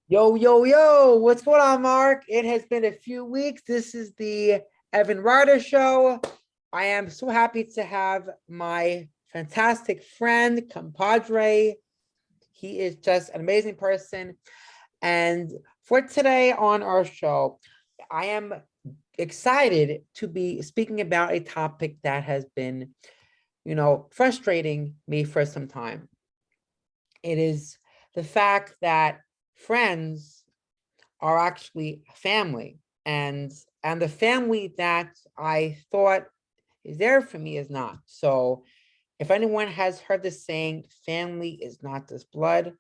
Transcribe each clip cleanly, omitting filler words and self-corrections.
Yo, yo, yo, what's going on, Mark? It has been a few weeks. This is the Evan Ryder Show. I am so happy to have my fantastic friend, compadre. He is just an amazing person. And for today on our show, I am excited to be speaking about a topic that has been, frustrating me for some time. It is the fact that friends are actually family, and the family that I thought is there for me is not. So if anyone has heard the saying, family is not just blood,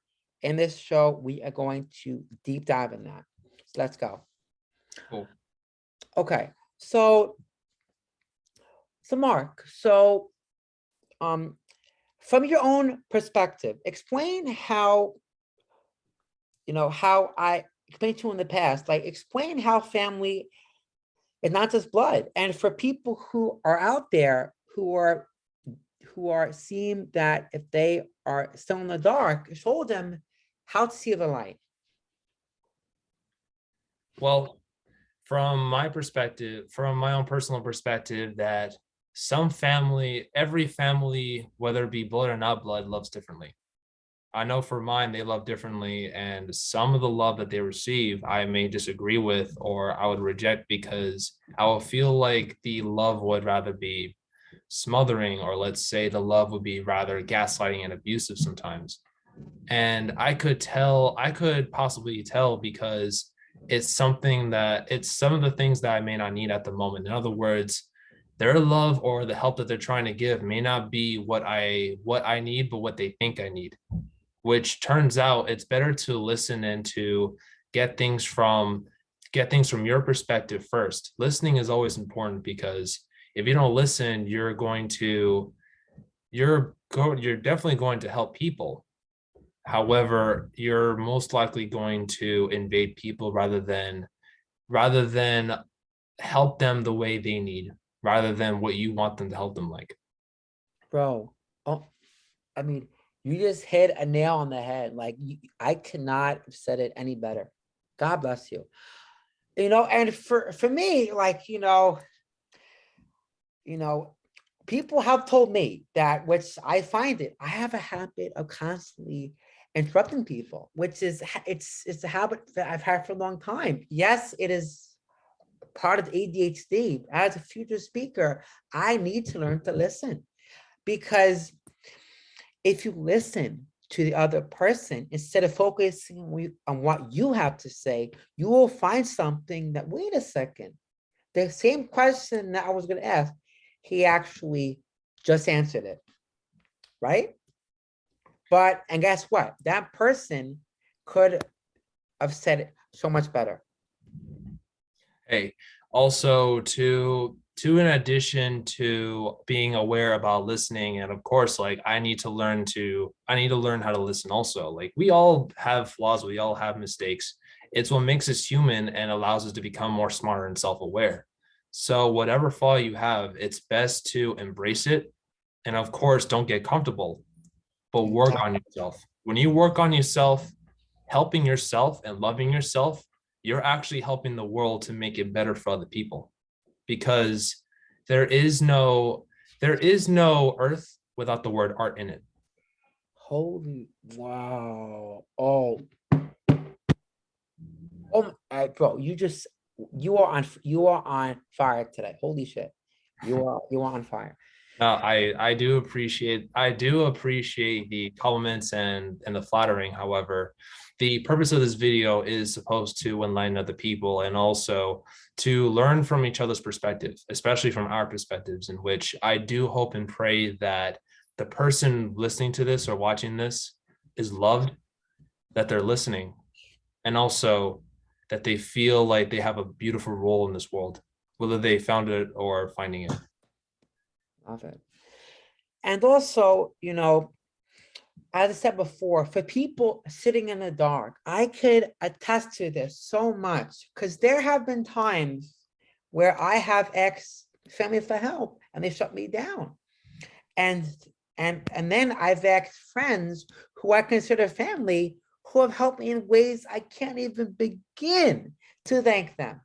in this show we are going to deep dive in that. So let's go. Cool. Okay, so Mark, um from your own perspective, explain how I explained to you in the past, like explain how family is not just blood. And for people who are out there who are seeing that if they are still in the dark, show them how to see the light. Well, from my perspective, from my own personal perspective, that every family, whether it be blood or not blood, loves differently. I know for mine, they love differently. And some of the love that they receive, I may disagree with or I would reject because I will feel like the love would rather be smothering, or let's say the love would be rather gaslighting and abusive sometimes. And I could possibly tell because it's some of the things that I may not need at the moment. In other words, their love or the help that they're trying to give may not be what I need, but what they think I need, which turns out it's better to listen and to get things from get things from your perspective first. Listening is always important because if you don't listen, you're definitely going to help people. However, you're most likely going to invade people rather than help them the way they need, rather than what you want them to help them like. Bro, oh, I mean, you just hit a nail on the head. Like I cannot have said it any better. God bless you. And for me, like, you know, people have told me that, which I find it, I have a habit of constantly interrupting people, which is it's a habit that I've had for a long time. Yes, it is part of ADHD. As a future speaker, I need to learn to listen, because if you listen to the other person instead of focusing on what you have to say, you will find something that, wait a second, the same question that I was going to ask, he actually just answered it, right? And guess what? That person could have said it so much better. Hey, also to in addition to being aware about listening, and of course, like I need to learn how to listen also. Like we all have flaws, we all have mistakes. It's what makes us human and allows us to become more smarter and self-aware. So whatever flaw you have, it's best to embrace it. And of course, don't get comfortable, but work on yourself. When you work on yourself, helping yourself and loving yourself, you're actually helping the world to make it better for other people. Because there is no there is no earth without the word art in it. Holy wow. Bro, you are on fire today. Holy shit. You are on fire. I do appreciate the compliments and the flattering. However, the purpose of this video is supposed to enlighten other people and also to learn from each other's perspectives, especially from our perspectives, in which I do hope and pray that the person listening to this or watching this is loved, that they're listening, and also that they feel like they have a beautiful role in this world, whether they found it or finding it. Love it. And also, as I said before, for people sitting in the dark, I could attest to this so much, because there have been times where I have asked family for help and they shut me down. And then I've asked friends who I consider family, who have helped me in ways I can't even begin to thank them.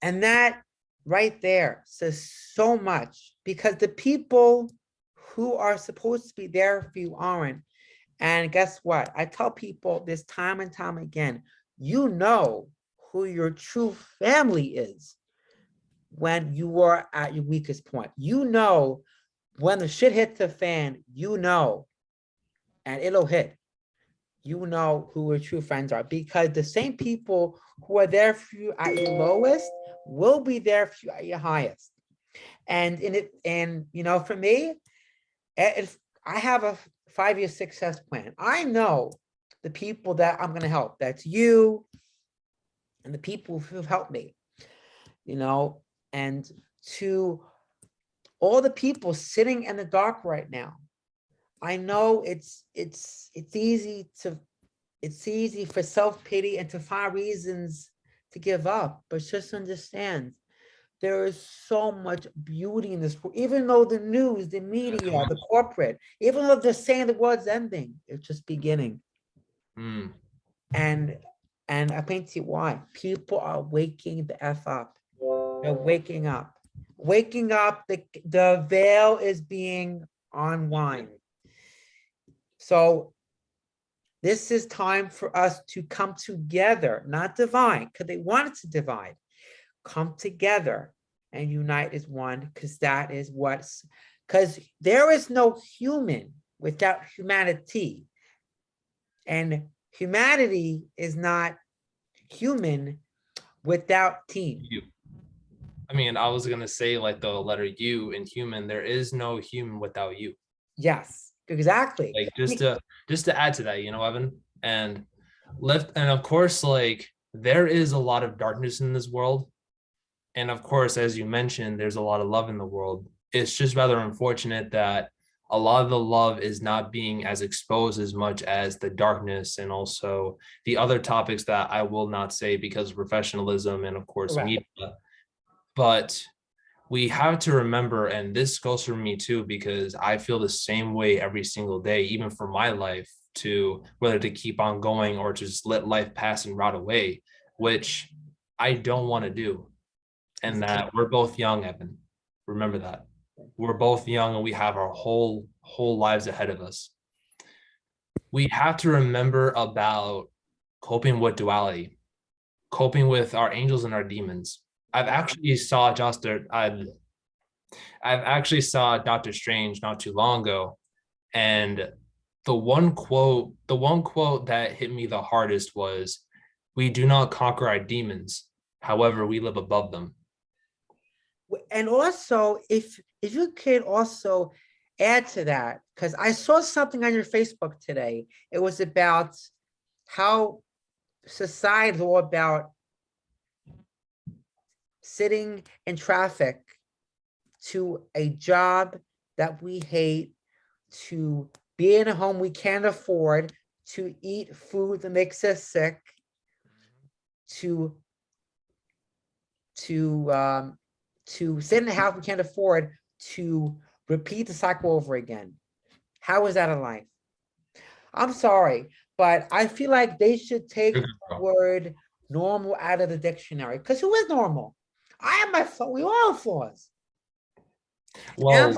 And that right there says so much, because the people who are supposed to be there for you aren't. And guess what? I tell people this time and time again, you know who your true family is when you are at your weakest point. You know when the shit hits the fan, you know, and it'll hit. You know who your true friends are, because the same people who are there for you at your lowest will be there for you at your highest. And for me, if I have a 5-year success plan, I know the people that I'm going to help. That's you and the people who've helped me, and to all the people sitting in the dark right now. I know it's easy for self-pity and to find reasons to give up, but just understand there is so much beauty in this world. Even though the news, the media, the corporate, even though they're saying the world's ending, it's just beginning. And I paint to you why. People are waking the F up. They're waking up. Waking up, the veil is being unwind. So this is time for us to come together, not divide, because they wanted to divide. Come together and unite as one, because because there is no human without humanity. And humanity is not human without team. You. I mean, I was gonna say like the letter U in human, there is no human without you. Yes, exactly. Like just to add to that, Evan, and of course, like there is a lot of darkness in this world. And of course, as you mentioned, there's a lot of love in the world. It's just rather unfortunate that a lot of the love is not being as exposed as much as the darkness and also the other topics that I will not say because of professionalism and of course media. But we have to remember, and this goes for me too, because I feel the same way every single day, even for my life, to whether to keep on going or to just let life pass and rot away, which I don't want to do. And that we're both young, Evan. Remember that. We're both young and we have our whole lives ahead of us. We have to remember about coping with duality, coping with our angels and our demons. I've actually saw Doctor Strange not too long ago, and the one quote that hit me the hardest was, "We do not conquer our demons, however, we live above them." And also, if you could also add to that, because I saw something on your Facebook today. It was about how society is all about sitting in traffic to a job that we hate, to be in a home we can't afford, to eat food that makes us sick, to sit in a house we can't afford, to repeat the cycle over again. How is that a life? I'm sorry, but I feel like they should take the word normal out of the dictionary, because who is normal? I have my flaws. We all have flaws. Well,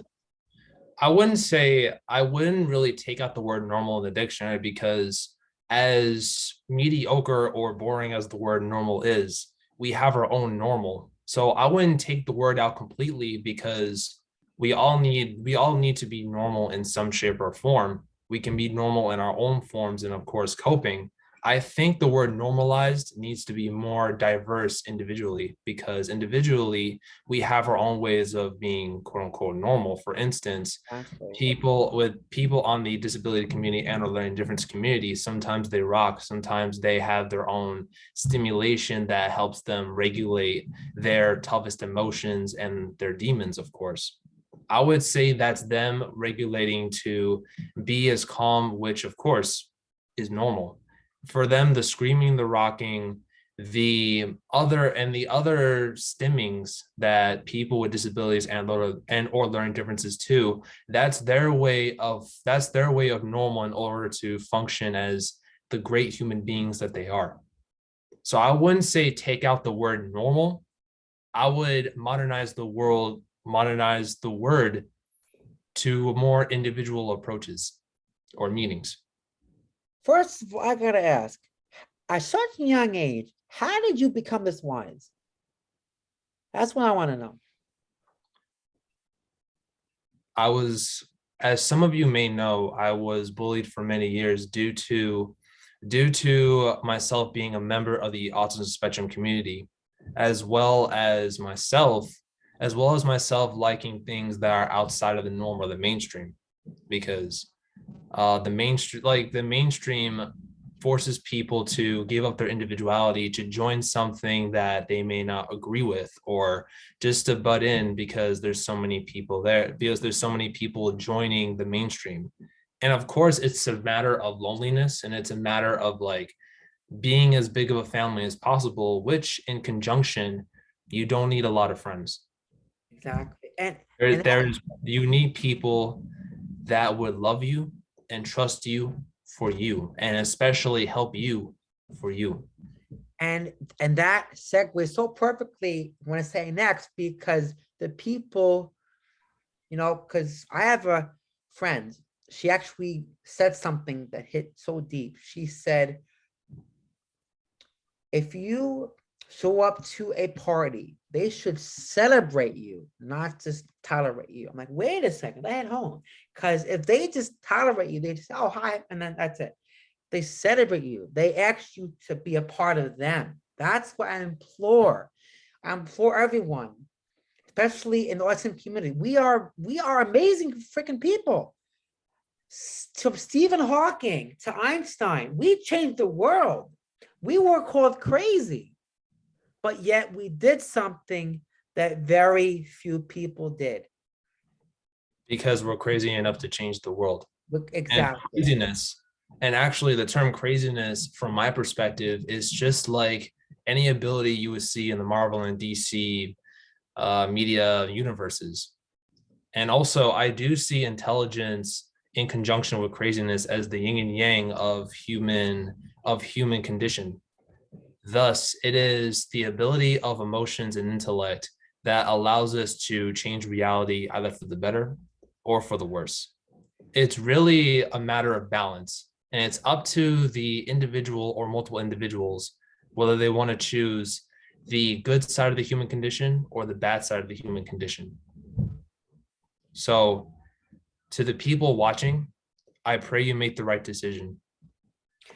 I wouldn't really take out the word normal in the dictionary, because as mediocre or boring as the word normal is, we have our own normal. So I wouldn't take the word out completely, because we all need to be normal in some shape or form. We can be normal in our own forms and of course coping. I think the word normalized needs to be more diverse individually, because individually we have our own ways of being quote unquote normal. For instance, people on the disability community and or learning difference community, sometimes they rock, sometimes they have their own stimulation that helps them regulate their toughest emotions and their demons, of course. I would say that's them regulating to be as calm, which of course is normal. For them, the screaming, the rocking, the other stimmings that people with disabilities and or learning differences too, that's their way of normal in order to function as the great human beings that they are. So I wouldn't say take out the word normal. I would modernize the word to more individual approaches or meanings. First of all, I gotta ask, at such a young age, how did you become this wise? That's what I want to know. I was, as some of you may know, I was bullied for many years due to myself being a member of the autism spectrum community, as well as myself liking things that are outside of the norm or the mainstream, because the mainstream forces people to give up their individuality to join something that they may not agree with, or just to butt in because there's so many people there, because there's so many people joining the mainstream. And of course it's a matter of loneliness, and it's a matter of like being as big of a family as possible, which in conjunction, you don't need a lot of friends. Exactly. There, And there's you need people that would love you and trust you for you, and especially help you for you. and and that segues so perfectly when I say next, because the people, because I have a friend, she actually said something that hit so deep. She said, if you show up to a party, they should celebrate you, not just tolerate you. I'm like, wait a second, I at home. Because if they just tolerate you, they just, oh, hi, and then that's it. They celebrate you. They ask you to be a part of them. That's what I implore. I implore everyone, especially in the autism community. We are amazing freaking people. To Stephen Hawking, to Einstein, we changed the world. We were called crazy, but yet we did something that very few people did. Because we're crazy enough to change the world. And Exactly. craziness, and actually the term craziness from my perspective is just like any ability you would see in the Marvel and DC media universes. And also I do see intelligence in conjunction with craziness as the yin and yang of human condition. Thus, it is the ability of emotions and intellect that allows us to change reality either for the better or for the worse. It's really a matter of balance, and it's up to the individual or multiple individuals whether they want to choose the good side of the human condition or the bad side of the human condition. So, to the people watching, I pray you make the right decision.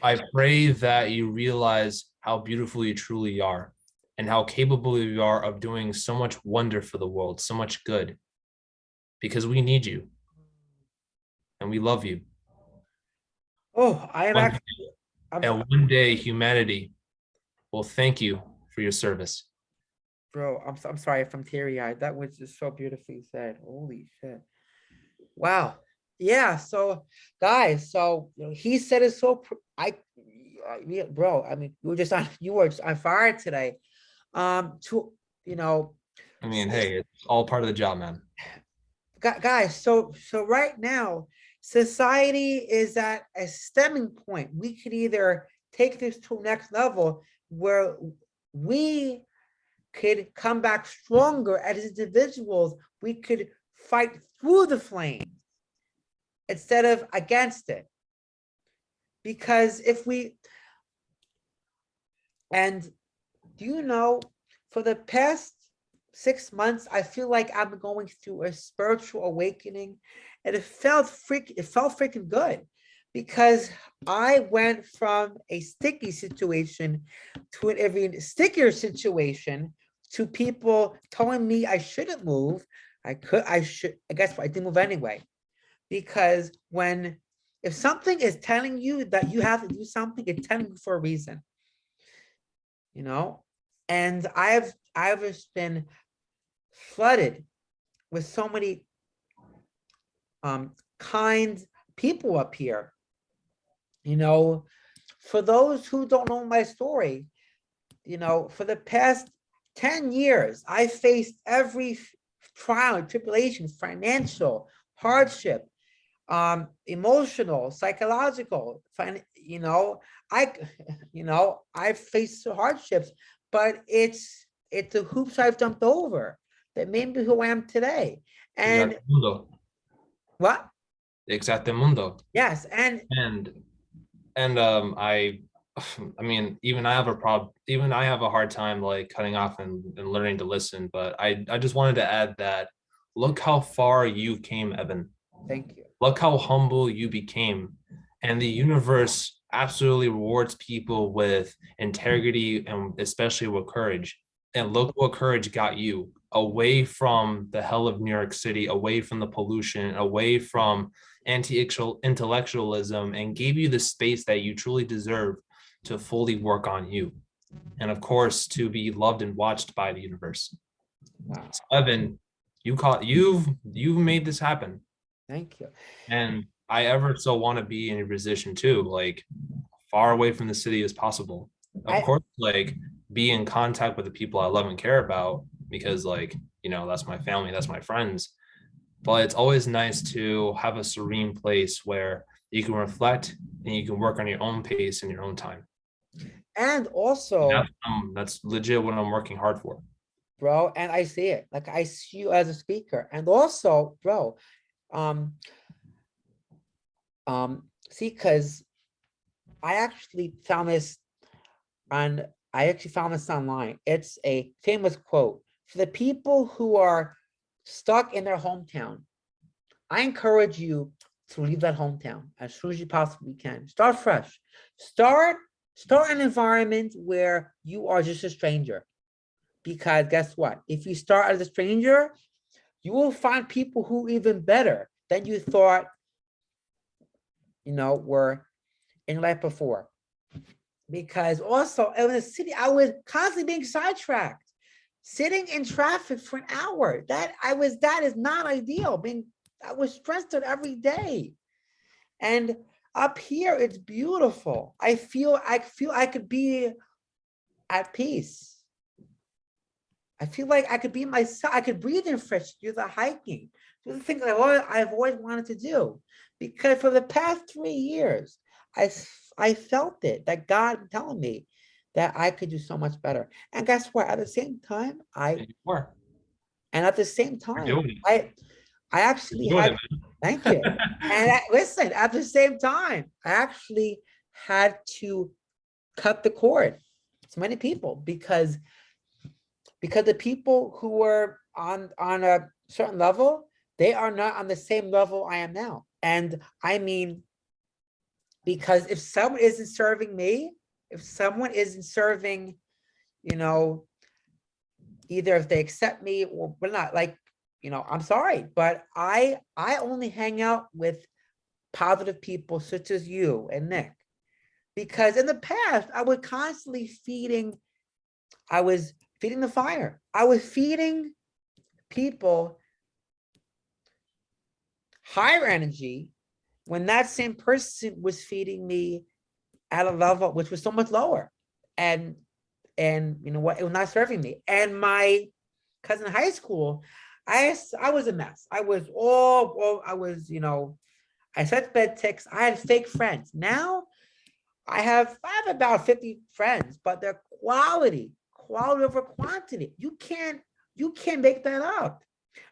I pray that you realize how beautiful you truly are and how capable you are of doing so much wonder for the world, so much good, because we need you and we love you. Oh, I am One, actually, I'm, and one day humanity will thank you for your service. bro, I'm sorry if I'm teary-eyed. That was just so beautifully said. Holy shit. Wow. Yeah. So, guys, he said it so. Yeah, bro. I mean, you were just on fire today. To you know, I mean, hey, it's all part of the job, man. guys. So right now, society is at a stemming point. We could either take this to next level where we could come back stronger as individuals. We could fight through the flames instead of against it. Because if we, and do you know, for the past 6 months, I feel like I'm going through a spiritual awakening, and it felt freaking good, because I went from a sticky situation to an even stickier situation, to people telling me I shouldn't move. I guess I didn't move anyway, because if something is telling you that you have to do something, it's telling you for a reason, you know. And I've just been flooded with so many kind people up here. For those who don't know my story, for the past 10 years, I faced every trial and tribulation, financial hardship, emotional, psychological, I, I've faced hardships, but it's the hoops I've jumped over that made me who I am today. And Exactamundo. what? Exactamundo. Yes, and I I mean, even I have a problem, even I have a hard time like cutting off and learning to listen. But I just wanted to add that look how far you came, Evan. thank you. Look how humble you became. And the universe absolutely rewards people with integrity and especially with courage. And look what courage got you away from the hell of New York City, away from the pollution, away from anti-intellectualism, and gave you the space that you truly deserve to fully work on you. And of course, to be loved and watched by the universe. Wow, So, Evan, you've made this happen. thank you. And I ever so want to be in your position too, like far away from the city as possible. Of I course, like be in contact with the people I love and care about because, like, that's my family, that's my friends. But it's always nice to have a serene place where you can reflect and you can work on your own pace in your own time. and also, That's legit what I'm working hard for. bro, and I see it. Like I see you as a speaker. And also, bro, um, see, because I actually found this online. It's a famous quote. For the people who are stuck in their hometown, I encourage you to leave that hometown as soon as you possibly can. Start fresh. Start an environment where you are just a stranger. Because guess what? If you start as a stranger, you will find people who even better than you thought, were in life before. Because also in the city, I was constantly being sidetracked, sitting in traffic for an hour. That is not ideal. I was stressed out every day. And up here, it's beautiful. I feel I could be at peace. I feel like I could be myself. I could breathe in fresh, do the hiking, do the things I've always wanted to do. Because for the past 3 years, I felt it, that God telling me that I could do so much better. And guess what? At the same time, And you are. at the same You're time, doing I actually You're doing had, thank you. And listen, at the same time, I actually had to cut the cord to many people because the people who were on a certain level, they are not on the same level I am now. And I mean, because if someone isn't serving me, if someone isn't serving, either if they accept me or not, like, I'm sorry, but I only hang out with positive people such as you and Nick. Because in the past, I was constantly feeding the fire. I was feeding people higher energy when that same person was feeding me at a level which was so much lower. And you know what? It was not serving me. And my cousin in high school, I was a mess. I was I set bed ticks. I had fake friends. Now I have about 50 friends, but they're quality over quantity. You can't make that up.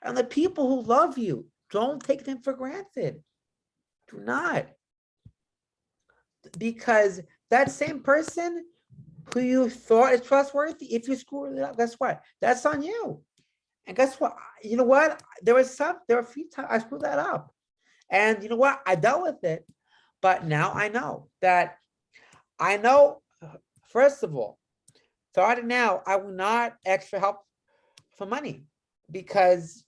And the people who love you, don't take them for granted. Do not. Because that same person who you thought is trustworthy, if you screw it up, guess what? That's on you. And guess what? You know what? There were a few times I screwed that up. And you know what? I dealt with it. But now I know, first of all, starting now, I will not ask for help for money because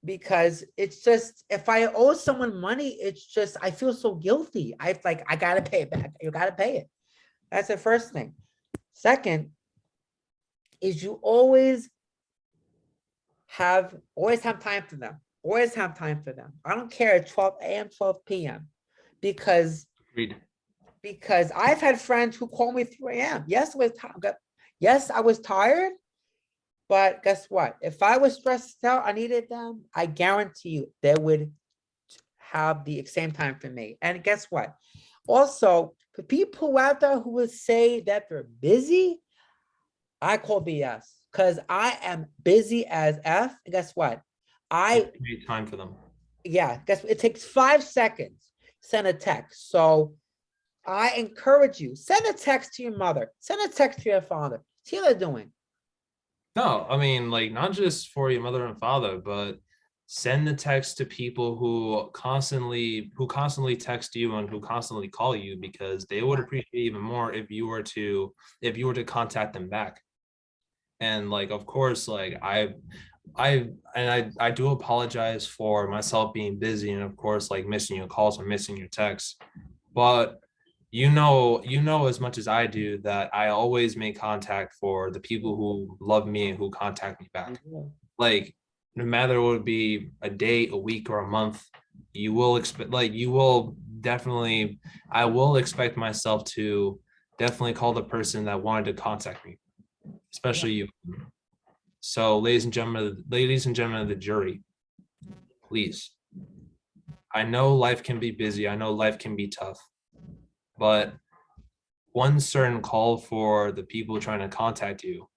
it's just, if I owe someone money, it's just, I feel so guilty. I gotta pay it back. You gotta pay it. That's the first thing. Second is you always have time for them. Always have time for them. I don't care at 12 a.m., 12 p.m. because I've had friends who call me 3 a.m. Yes, it was time. Yes, I was tired, but guess what? If I was stressed out, I needed them, I guarantee you they would have the same time for me. And guess what? Also, for people out there who would say that they're busy, I call BS because I am busy as F. And guess what? I, Make time for them. yeah, guess what? It takes 5 seconds, send a text. So I encourage you, send a text to your mother, send a text to your father. See how they're doing. No, I mean, like, not just for your mother and father, but send the text to people who constantly text you and who constantly call you, because they would appreciate even more if you were to contact them back. And like, of course, like I do apologize for myself being busy, and of course, like, missing your calls or missing your texts. But you know as much as I do that I always make contact for the people who love me and who contact me back. Like, no matter what, it would be a day, a week, or a month, you will definitely, I will expect myself to definitely call the person that wanted to contact me, especially you. So, ladies and gentlemen of the jury, please. I know life can be busy. I know life can be tough, but one certain call for the people trying to contact you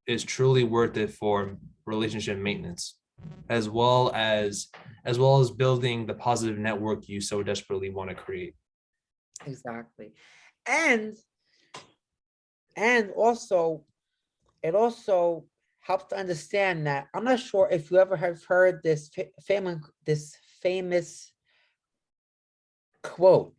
is truly worth it for relationship maintenance, as well as building the positive network you so desperately want to create. Exactly. And also, it also helps to understand that I'm not sure if you ever have heard this famous quote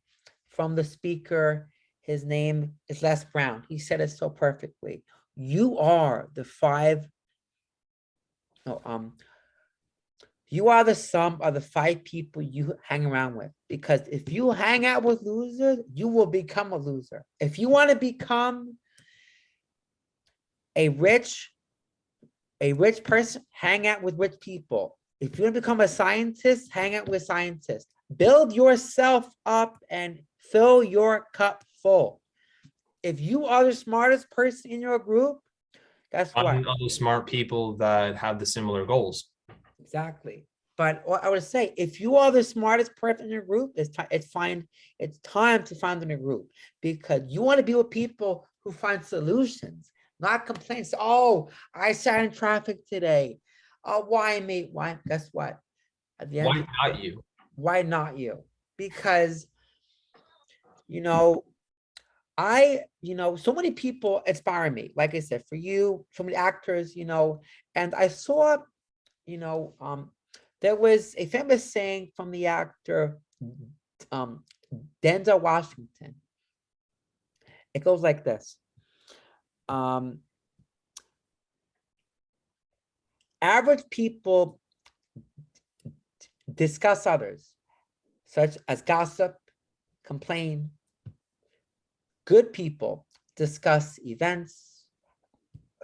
from the speaker. His name is Les Brown. He said it so perfectly. You are the five, no, you are the sum of the 5 people you hang around with. Because if you hang out with losers, you will become a loser. If you want to become a rich person, hang out with rich people. If you want to become a scientist, hang out with scientists. Build yourself up and fill your cup full. If you are the smartest person in your group, guess what? Find other smart people that have the similar goals. Exactly. But what I would say, if you are the smartest person in your group, it's time to find them in a group, because you want to be with people who find solutions, not complaints. Oh, I sat in traffic today. Oh, why me? Why? Guess what? At the end, Why not you? why not you? Because you know, so many people inspire me. Like I said, for you, so many actors, and I saw, you know, there was a famous saying from the actor um, Denzel Washington. It goes like this. Average people discuss others, such as gossip, complain. Good people discuss events,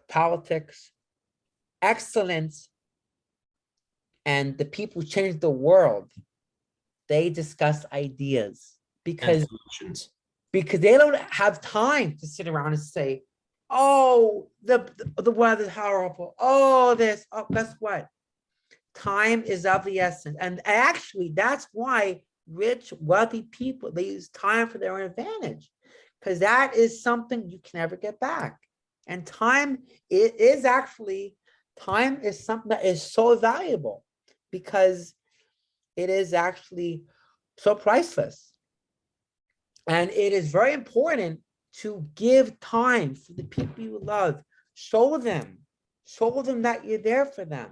politics, excellence, and the people who change the world. They discuss ideas because they don't have time to sit around and say, oh, the weather's horrible. Oh, this. Oh, guess what? Time is of the essence. And actually, that's why rich, wealthy people, they use time for their own advantage, because that is something you can never get back. And time is something that is so valuable, because it is actually so priceless. And it is very important to give time for the people you love. Show them that you're there for them,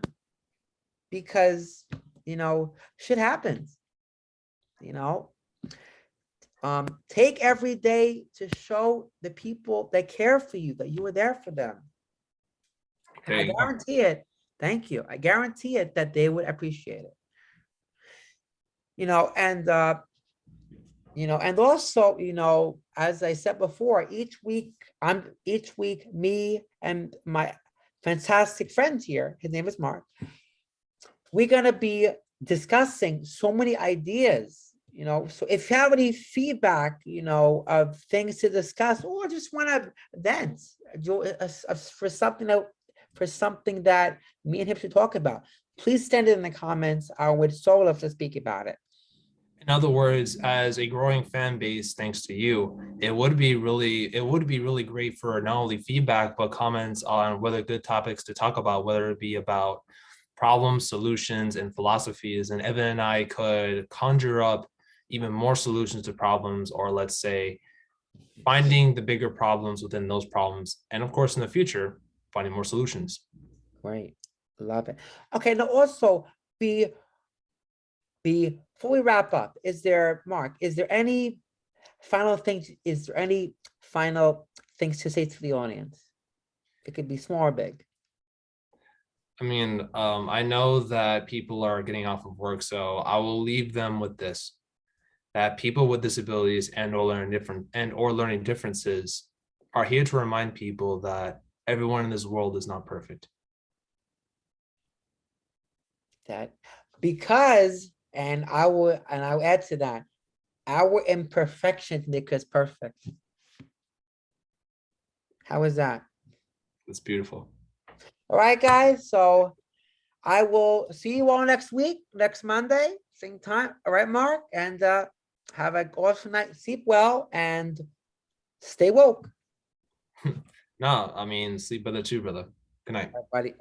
because, shit happens, take every day to show the people that care for you that you were there for them. And I guarantee it. Thank you. I guarantee it that they would appreciate it. And also, as I said before, each week, me and my fantastic friend here, his name is Mark, we're going to be discussing so many ideas, So if you have any feedback, of things to discuss, or just want to vent for something that me and him should talk about, please send it in the comments. I would so love to speak about it. In other words, as a growing fan base, thanks to you, it would be really great for not only feedback, but comments on whether good topics to talk about, whether it be about problems, solutions, and philosophies. And Evan and I could conjure up even more solutions to problems, or let's say finding the bigger problems within those problems. And of course, in the future, finding more solutions. Great. Love it. Okay, now also before we wrap up, Mark, is there any final things to say to the audience? It could be small or big. I mean, I know that people are getting off of work, so I will leave them with this: that people with disabilities and or learning differences are here to remind people that everyone in this world is not perfect. That because, and I'll add to that, our imperfections make us perfect. How is that? It's beautiful. All right, guys. So I will see you all next week, next Monday, same time. All right, Mark, and have an awesome night. Sleep well and stay woke. No, I mean, sleep better too, brother. Good night. Everybody.